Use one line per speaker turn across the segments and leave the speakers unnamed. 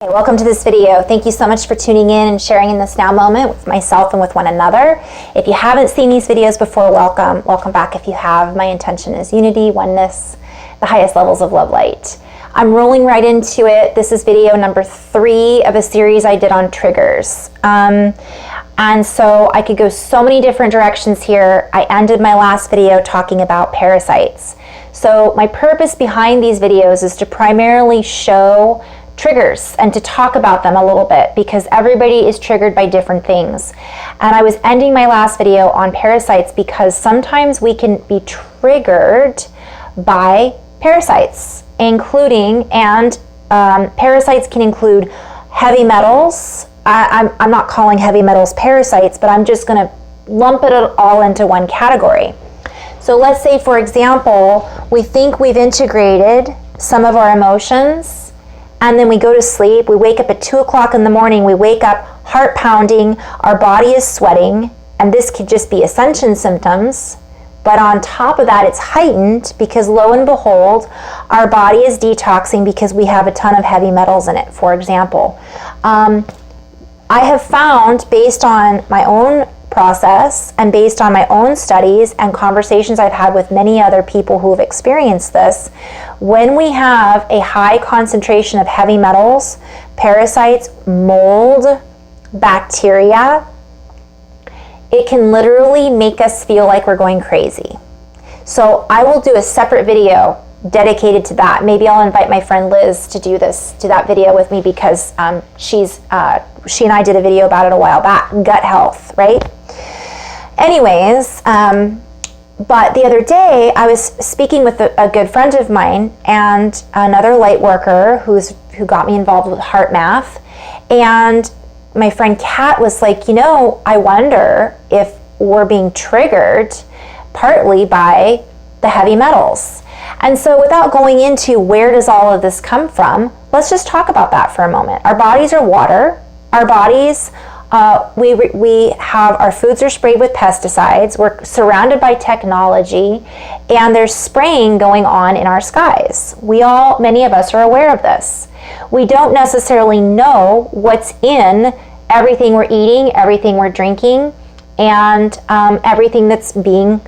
Hey, welcome to this video. Thank you so much for tuning in and sharing in this now moment with myself and with one another. If you haven't seen these videos before, welcome. Welcome back if you have. My intention is unity, oneness, the highest levels of love light. I'm rolling right into it. This is video number 3 of a series I did on triggers. And so I could go so many different directions here. I ended my last video talking about parasites. So my purpose behind these videos is to primarily show triggers and to talk about them a little bit because everybody is triggered by different things. And I was ending my last video on parasites because sometimes we can be triggered by parasites, parasites can include heavy metals. I'm not calling heavy metals parasites, but I'm just going to lump it all into one category. So let's say, for example, we think we've integrated some of our emotions, and then we go to sleep. We wake up at 2 o'clock in the morning. We wake up heart pounding, our body is sweating, and this could just be ascension symptoms. But on top of that, it's heightened because lo and behold, our body is detoxing because we have a ton of heavy metals in it, for example. I have found, based on my own process and based on my own studies and conversations I've had with many other people who have experienced this, when we have a high concentration of heavy metals, parasites, mold, bacteria, it can literally make us feel like we're going crazy. So I will do a separate video dedicated to that. Maybe I'll invite my friend Liz to do that video with me because she and I did a video about it a while back, gut health, right? Anyways, but the other day I was speaking with a good friend of mine and another light worker who got me involved with heart math, and my friend Kat was like, I wonder if we're being triggered partly by the heavy metals. And so without going into where does all of this come from, let's just talk about that for a moment. Our bodies are water. Our bodies, we have, our foods are sprayed with pesticides. We're surrounded by technology, and there's spraying going on in our skies. Many of us are aware of this. We don't necessarily know what's in everything we're eating, everything we're drinking, and everything that's being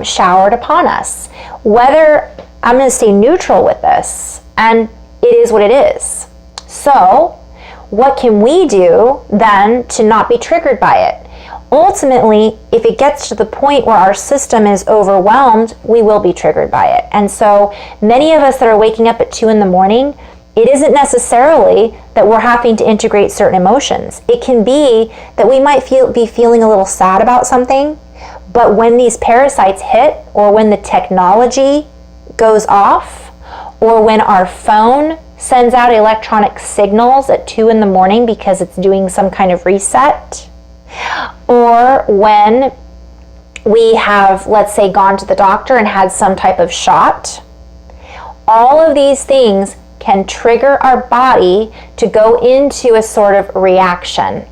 showered upon us. Whether I'm going to stay neutral with this, and it is what it is. So what can we do then to not be triggered by it? Ultimately, if it gets to the point where our system is overwhelmed, we will be triggered by it. And so many of us that are waking up at 2 in the morning, it isn't necessarily that we're having to integrate certain emotions. It can be that we might be feeling a little sad about something, but when these parasites hit, or when the technology goes off, or when our phone sends out electronic signals at 2 in the morning because it's doing some kind of reset, or when we have, let's say, gone to the doctor and had some type of shot, all of these things can trigger our body to go into a sort of reaction.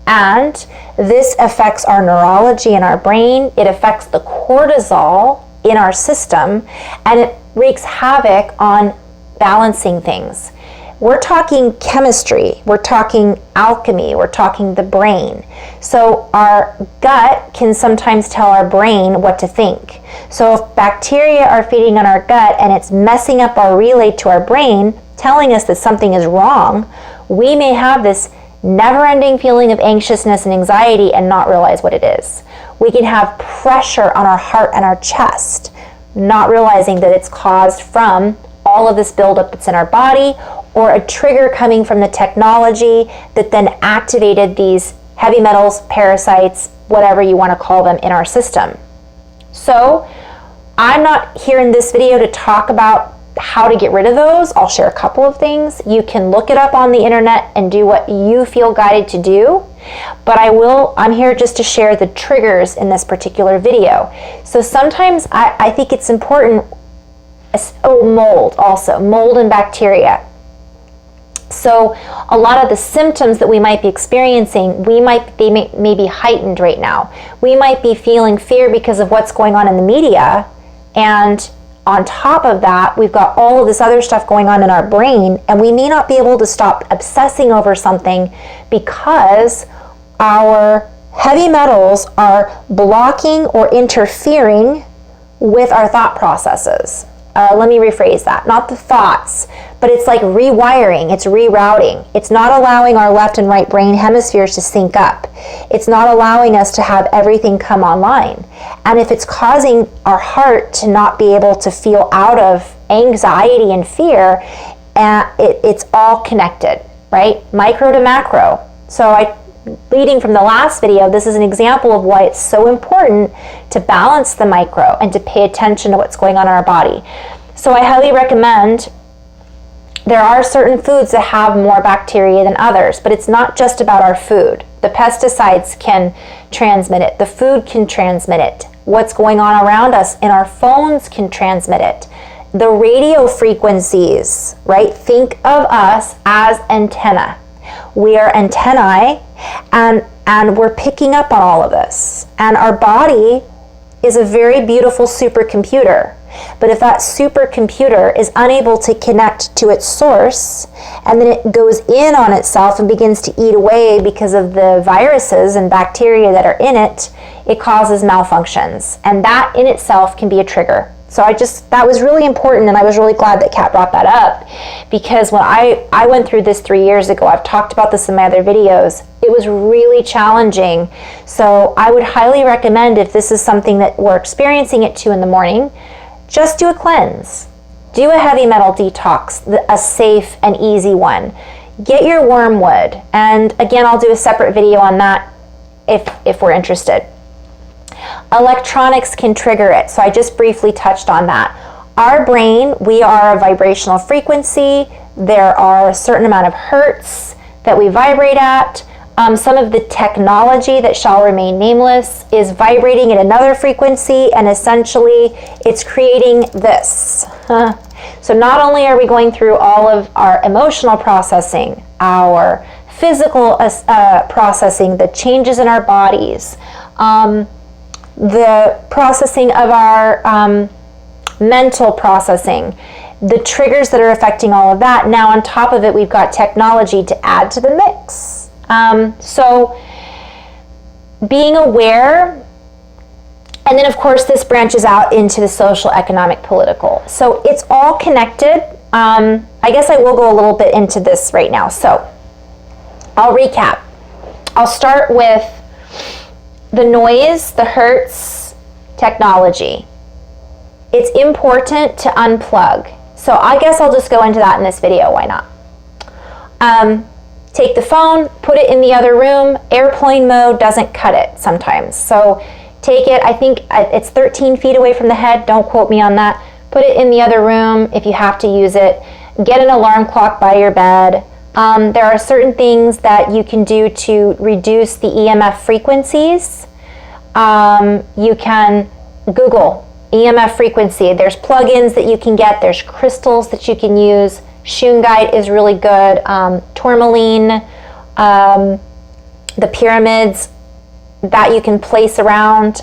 And this affects our neurology in our brain. It affects the cortisol in our system, and it wreaks havoc on balancing things. We're talking chemistry, we're talking alchemy, we're talking the brain. So our gut can sometimes tell our brain what to think. So if bacteria are feeding on our gut and it's messing up our relay to our brain, telling us that something is wrong, we may have this never-ending feeling of anxiousness and anxiety and not realize what it is. We can have pressure on our heart and our chest, not realizing that it's caused from all of this buildup that's in our body, or a trigger coming from the technology that then activated these heavy metals, parasites, whatever you want to call them, in our system. So I'm not here in this video to talk about how to get rid of those. I'll share a couple of things. You can look it up on the internet and do what you feel guided to do. But I'm here just to share the triggers in this particular video. So sometimes I think it's important. Mold also, mold and bacteria. So a lot of the symptoms that we might be experiencing, they may be heightened right now. We might be feeling fear because of what's going on in the media, and on top of that, we've got all of this other stuff going on in our brain, and we may not be able to stop obsessing over something because our heavy metals are blocking or interfering with our thought processes. Let me rephrase that. Not the thoughts, but it's like rewiring, it's rerouting. It's not allowing our left and right brain hemispheres to sync up. It's not allowing us to have everything come online. And if it's causing our heart to not be able to feel out of anxiety and fear, it's all connected, right? Micro to macro. So leading from the last video, this is an example of why it's so important to balance the micro and to pay attention to what's going on in our body. So I highly recommend, there are certain foods that have more bacteria than others, but it's not just about our food. The pesticides can transmit it. The food can transmit it. What's going on around us in our phones can transmit it. The radio frequencies, right? Think of us as antenna. We are antennae, and we're picking up on all of this. And our body is a very beautiful supercomputer. But if that supercomputer is unable to connect to its source, and then it goes in on itself and begins to eat away because of the viruses and bacteria that are in it, it causes malfunctions. And that in itself can be a trigger. So that was really important, and I was really glad that Kat brought that up, because when I went through this 3 years ago, I've talked about this in my other videos, it was really challenging. So I would highly recommend, if this is something that we're experiencing at 2 in the morning, just do a cleanse. Do a heavy metal detox, a safe and easy one. Get your wormwood, and again, I'll do a separate video on that if we're interested. Electronics can trigger it, so I just briefly touched on that. Our brain, we are a vibrational frequency. There are a certain amount of hertz that we vibrate at. Some of the technology that shall remain nameless is vibrating at another frequency, and essentially it's creating this. So not only are we going through all of our emotional processing, our physical processing, the changes in our bodies, the processing of our mental processing, the triggers that are affecting all of that. Now on top of it, we've got technology to add to the mix. So being aware, and then of course this branches out into the social, economic, political. So it's all connected. I guess I will go a little bit into this right now. So I'll recap. I'll start with the noise, the hertz, technology. It's important to unplug. So I guess I'll just go into that in this video, why not? Take the phone, put it in the other room. Airplane mode doesn't cut it sometimes. So take it, I think it's 13 feet away from the head, don't quote me on that. Put it in the other room if you have to use it. Get an alarm clock by your bed. There are certain things that you can do to reduce the EMF frequencies. You can Google EMF frequency. There's plugins that you can get. There's crystals that you can use. Shungite is really good. Tourmaline, the pyramids that you can place around.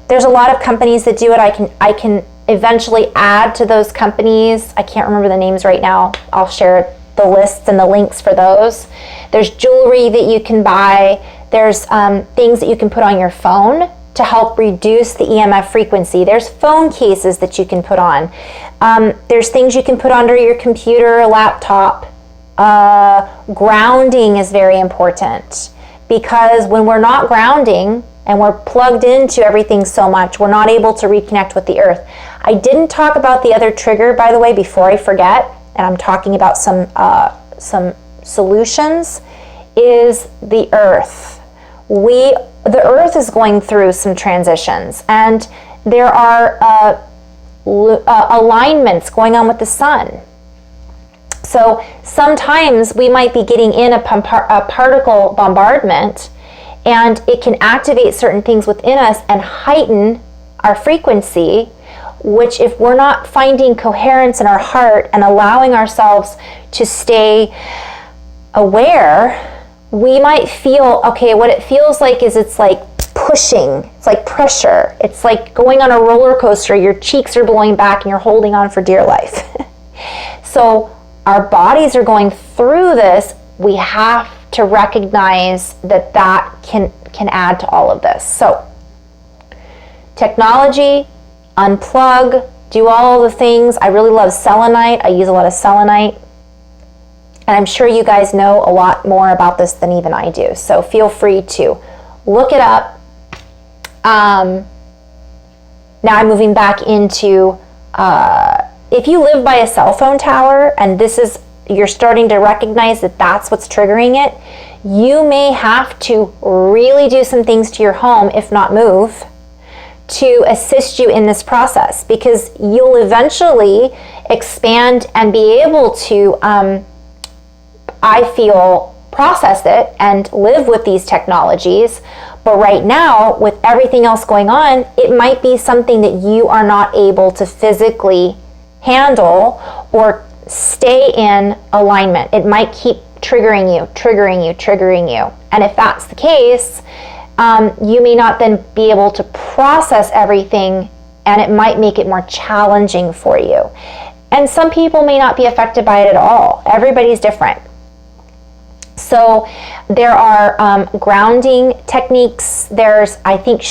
There's a lot of companies that do it. I can eventually add to those companies. I can't remember the names right now. I'll share the lists and the links for those. There's jewelry that you can buy. There's things that you can put on your phone to help reduce the EMF frequency. There's phone cases that you can put on. There's things you can put under your computer or laptop. Grounding is very important, because when we're not grounding and we're plugged into everything so much, we're not able to reconnect with the earth. I didn't talk about the other trigger, by the way, before I forget, and I'm talking about some solutions, is the earth. The earth is going through some transitions, and there are alignments going on with the sun. So sometimes we might be getting in a particle bombardment, and it can activate certain things within us and heighten our frequency, which if we're not finding coherence in our heart and allowing ourselves to stay aware, we might feel, okay, what it feels like is it's like pushing. It's like pressure. It's like going on a roller coaster. Your cheeks are blowing back and you're holding on for dear life. So our bodies are going through this. We have to recognize that that can add to all of this. So technology, unplug, do all the things. I really love selenite. I use a lot of selenite. And I'm sure you guys know a lot more about this than even I do. So feel free to look it up. Now I'm moving back into, if you live by a cell phone tower and you're starting to recognize that that's what's triggering it, you may have to really do some things to your home, if not move, to assist you in this process, because you'll eventually expand and be able to, I feel, process it and live with these technologies. But right now, with everything else going on, it might be something that you are not able to physically handle or stay in alignment. It might keep triggering you. And if that's the case, you may not then be able to process everything, and it might make it more challenging for you. And some people may not be affected by it at all. Everybody's different. So there are grounding techniques. There's, I think,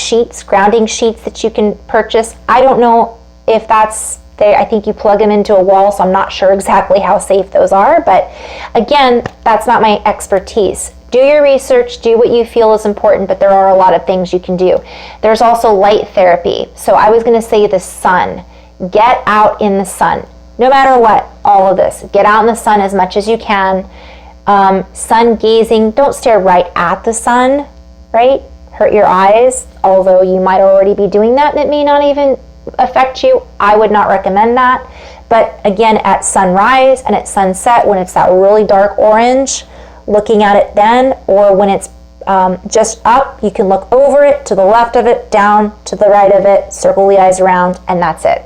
grounding sheets that you can purchase. I don't know if I think you plug them into a wall, so I'm not sure exactly how safe those are. But again, that's not my expertise. Do your research, do what you feel is important, but there are a lot of things you can do. There's also light therapy. So I was going to say the sun. Get out in the sun. No matter what, all of this. Get out in the sun as much as you can. Sun gazing, don't stare right at the sun, right? Hurt your eyes, although you might already be doing that and it may not even affect you. I would not recommend that. But again, at sunrise and at sunset, when it's that really dark orange, looking at it then, or when it's just up, you can look over it, to the left of it, down, to the right of it, circle the eyes around, and that's it.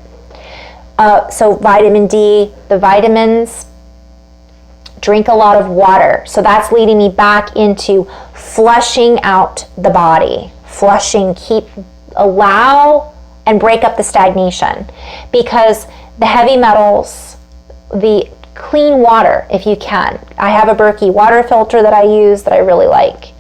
So vitamin D, the vitamins, drink a lot of water. So that's leading me back into flushing out the body. Flushing, allow and break up the stagnation. Because the heavy metals, the clean water, if you can. I have a Berkey water filter that I use that I really like.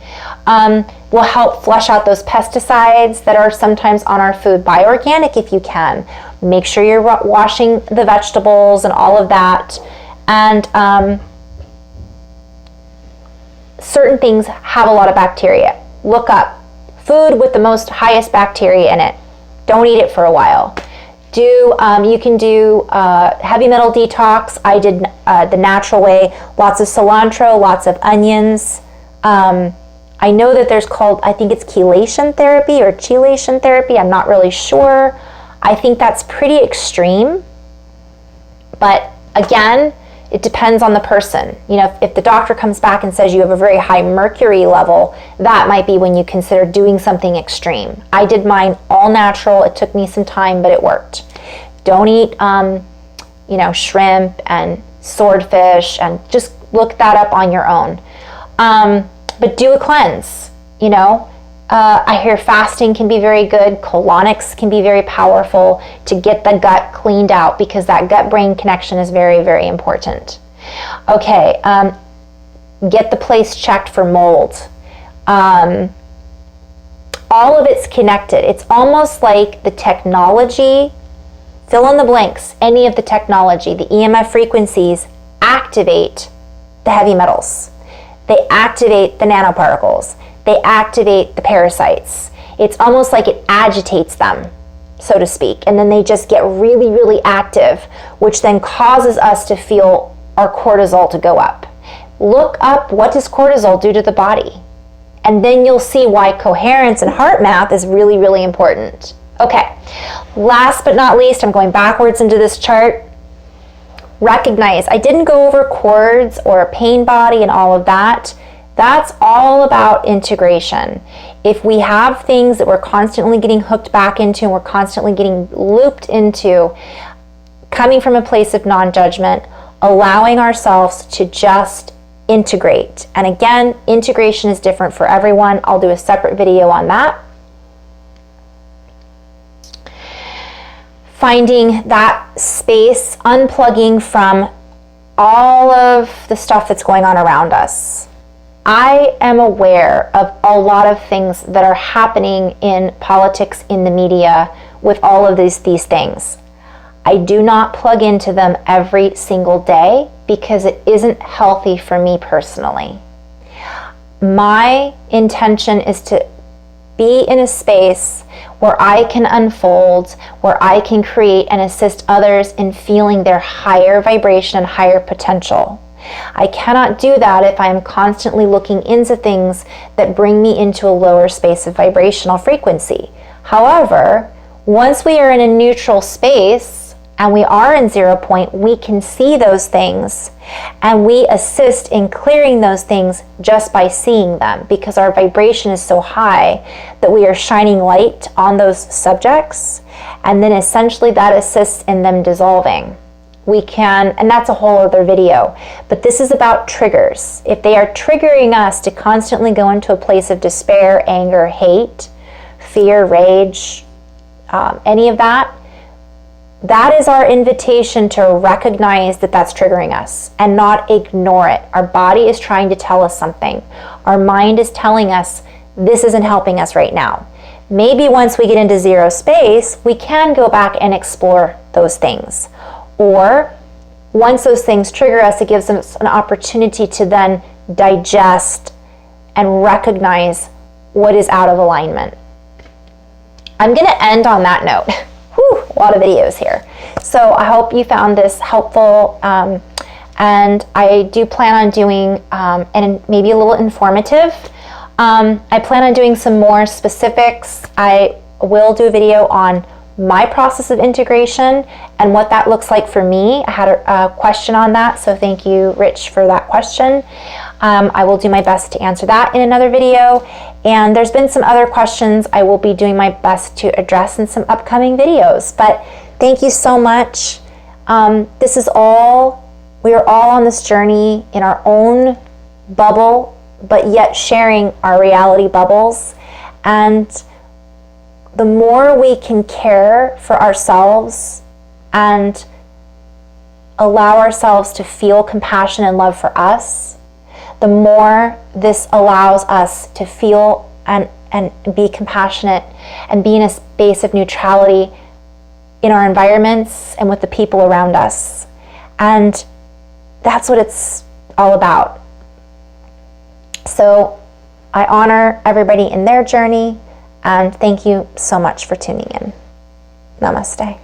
Will help flush out those pesticides that are sometimes on our food. Buy organic if you can. Make sure you're washing the vegetables and all of that. And certain things have a lot of bacteria. Look up food with the highest bacteria in it. Don't eat it for a while. You can do heavy metal detox. I did the natural way. Lots of cilantro, lots of onions. I know that there's I think it's chelation therapy or chelation therapy. I'm not really sure. I think that's pretty extreme. But again, it depends on the person. You know, if the doctor comes back and says you have a very high mercury level, that might be when you consider doing something extreme. I did mine all natural. It took me some time, but it worked. Don't eat, shrimp and swordfish, and just look that up on your own. But do a cleanse, I hear fasting can be very good. Colonics can be very powerful to get the gut cleaned out, because that gut-brain connection is very, very important. Okay, get the place checked for mold. All of it's connected. It's almost like the technology, fill in the blanks, any of the technology, the EMF frequencies activate the heavy metals. They activate the nanoparticles. They activate the parasites. It's almost like it agitates them, so to speak. And then they just get really, really active, which then causes us to feel our cortisol to go up. Look up, what does cortisol do to the body? And then you'll see why coherence and heart math is really, really important. Okay, last but not least, I'm going backwards into this chart. Recognize, I didn't go over cords or a pain body and all of that. That's all about integration. If we have things that we're constantly getting hooked back into and we're constantly getting looped into, coming from a place of non-judgment, allowing ourselves to just integrate. And again, integration is different for everyone. I'll do a separate video on that. finding that space, unplugging from all of the stuff that's going on around us. I am aware of a lot of things that are happening in politics, in the media, with all of these things. I do not plug into them every single day because it isn't healthy for me personally. My intention is to be in a space where I can unfold, where I can create and assist others in feeling their higher vibration and higher potential. I cannot do that if I am constantly looking into things that bring me into a lower space of vibrational frequency. However, once we are in a neutral space and we are in 0 point, we can see those things and we assist in clearing those things just by seeing them, because our vibration is so high that we are shining light on those subjects, and then essentially that assists in them dissolving. We can, and that's a whole other video, but this is about triggers. If they are triggering us to constantly go into a place of despair, anger, hate, fear, rage, any of that, that is our invitation to recognize that that's triggering us and not ignore it. Our body is trying to tell us something. Our mind is telling us this isn't helping us right now. Maybe once we get into 0 space, we can go back and explore those things. Or once those things trigger us, it gives us an opportunity to then digest and recognize what is out of alignment. I'm going to end on that note. Whew, a lot of videos here. So I hope you found this helpful, and I do plan on doing, and maybe a little informative. I plan on doing some more specifics. I will do a video on my process of integration and what that looks like for me. I had a question on that, so thank you, Rich, for that question. I will do my best to answer that in another video. And there's been some other questions I will be doing my best to address in some upcoming videos. But thank you so much. This is all, we are all on this journey in our own bubble, but yet sharing our reality bubbles. And the more we can care for ourselves and allow ourselves to feel compassion and love for us, the more this allows us to feel and be compassionate and be in a space of neutrality in our environments and with the people around us. And that's what it's all about. So I honor everybody in their journey, and thank you so much for tuning in. Namaste.